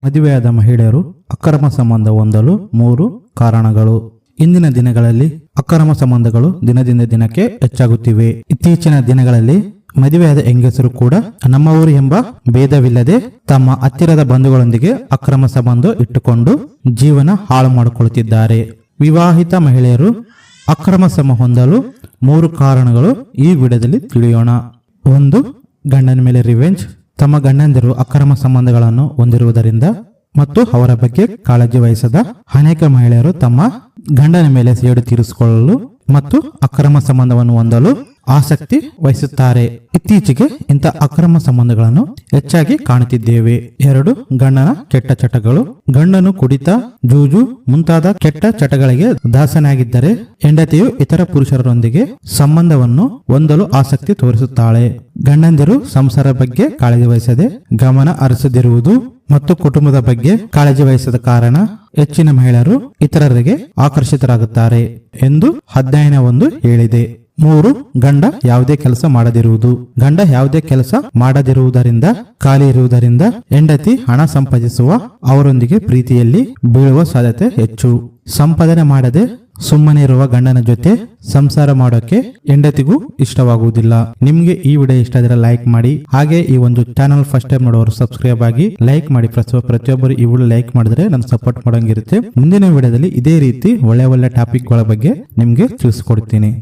ಮದುವೆಯಾದ ಮಹಿಳೆಯರು ಅಕ್ರಮ ಸಂಬಂಧ ಹೊಂದಲು 3 ಕಾರಣಗಳು. ಇಂದಿನ ದಿನಗಳಲ್ಲಿ ಅಕ್ರಮ ಸಂಬಂಧಗಳು ದಿನದಿಂದ ದಿನಕ್ಕೆ ಹೆಚ್ಚಾಗುತ್ತಿವೆ. ಇತ್ತೀಚಿನ ದಿನಗಳಲ್ಲಿ ಮದುವೆಯಾದ ಹೆಂಗಸರು ಕೂಡ ನಮ್ಮವರು ಎಂಬ ಭೇದವಿಲ್ಲದೆ ತಮ್ಮ ಹತ್ತಿರದ ಬಂಧುಗಳೊಂದಿಗೆ ಅಕ್ರಮ ಸಂಬಂಧ ಇಟ್ಟುಕೊಂಡು ಜೀವನ ಹಾಳು ಮಾಡಿಕೊಳ್ಳುತ್ತಿದ್ದಾರೆ. ವಿವಾಹಿತ ಮಹಿಳೆಯರು ಅಕ್ರಮ ಸಂಬಂಧ ಹೊಂದಲು 3 ಕಾರಣಗಳು ಈ ವಿಡಿಯೋದಲ್ಲಿ ತಿಳಿಯೋಣ. 1. ಗಂಡನ ಮೇಲೆ ರಿವೆಂಜ್. ತಮ್ಮ ಗಂಡಂದಿರು ಅಕ್ರಮ ಸಂಬಂಧಗಳನ್ನು ಹೊಂದಿರುವುದರಿಂದ ಮತ್ತು ಅವರ ಬಗ್ಗೆ ಕಾಳಜಿ ವಹಿಸದ ಅನೇಕ ಮಹಿಳೆಯರು ತಮ್ಮ ಗಂಡನ ಮೇಲೆ ಸೇಡು ತೀರಿಸಿಕೊಳ್ಳಲು ಮತ್ತು ಅಕ್ರಮ ಸಂಬಂಧವನ್ನು ಹೊಂದಲು ಆಸಕ್ತಿ ವಹಿಸುತ್ತಾರೆ. ಇತ್ತೀಚೆಗೆ ಇಂಥ ಅಕ್ರಮ ಸಂಬಂಧಗಳನ್ನು ಹೆಚ್ಚಾಗಿ ಕಾಣುತ್ತಿದ್ದೇವೆ. 2. ಗಂಡನ ಕೆಟ್ಟ ಚಟಗಳು. ಗಂಡನು ಕುಡಿತ, ಜೂಜು ಮುಂತಾದ ಕೆಟ್ಟ ಚಟಗಳಿಗೆ ದಾಸನಾಗಿದ್ದರೆ ಹೆಂಡತಿಯು ಇತರ ಪುರುಷರೊಂದಿಗೆ ಸಂಬಂಧವನ್ನು ಹೊಂದಲು ಆಸಕ್ತಿ ತೋರಿಸುತ್ತಾಳೆ. ಗಂಡಂದಿರು ಸಂಸಾರ ಬಗ್ಗೆ ಕಾಳಜಿ ವಹಿಸದೆ ಗಮನ ಹರಿಸದಿರುವುದು ಮತ್ತು ಕುಟುಂಬದ ಬಗ್ಗೆ ಕಾಳಜಿ ವಹಿಸದ ಕಾರಣ ಹೆಚ್ಚಿನ ಮಹಿಳೆಯರು ಇತರರಿಗೆ ಆಕರ್ಷಿತರಾಗುತ್ತಾರೆ ಎಂದು ಅಧ್ಯಯನವೊಂದು ಹೇಳಿದೆ. 3. ಗಂಡ ಯಾವುದೇ ಕೆಲಸ ಮಾಡದಿರುವುದು. ಗಂಡ ಯಾವುದೇ ಕೆಲಸ ಮಾಡದಿರುವುದರಿಂದ ಖಾಲಿ ಇರುವುದರಿಂದ ಹೆಂಡತಿ ಹಣ ಸಂಪಾದಿಸುವ ಅವರೊಂದಿಗೆ ಪ್ರೀತಿಯಲ್ಲಿ ಬೀಳುವ ಸಾಧ್ಯತೆ ಹೆಚ್ಚು. ಸಂಪಾದನೆ ಮಾಡದೆ ಸುಮ್ಮನೆ ಇರುವ ಗಂಡನ ಜೊತೆ ಸಂಸಾರ ಮಾಡೋಕೆ ಹೆಂಡತಿಗೂ ಇಷ್ಟವಾಗುವುದಿಲ್ಲ. ನಿಮ್ಗೆ ಈ ವಿಡಿಯೋ ಇಷ್ಟ ಆದರೆ ಲೈಕ್ ಮಾಡಿ. ಹಾಗೆ ಈ ಒಂದು ಚಾನಲ್ ಫಸ್ಟ್ ಟೈಮ್ ನೋಡೋರು ಸಬ್ಸ್ಕ್ರೈಬ್ ಆಗಿ ಲೈಕ್ ಮಾಡಿ. ಪ್ರತಿಯೊಬ್ಬರು ಈ ವಿಡಿಯೋ ಲೈಕ್ ಮಾಡಿದ್ರೆ ನಾನು ಸಪೋರ್ಟ್ ಮಾಡೋಂಗಿರುತ್ತೆ. ಮುಂದಿನ ವಿಡಿಯೋದಲ್ಲಿ ಇದೇ ರೀತಿ ಒಳ್ಳೆ ಟಾಪಿಕ್ ಗಳ ಬಗ್ಗೆ ನಿಮ್ಗೆ ತಿಳಿಸ್ಕೊಡ್ತೀನಿ.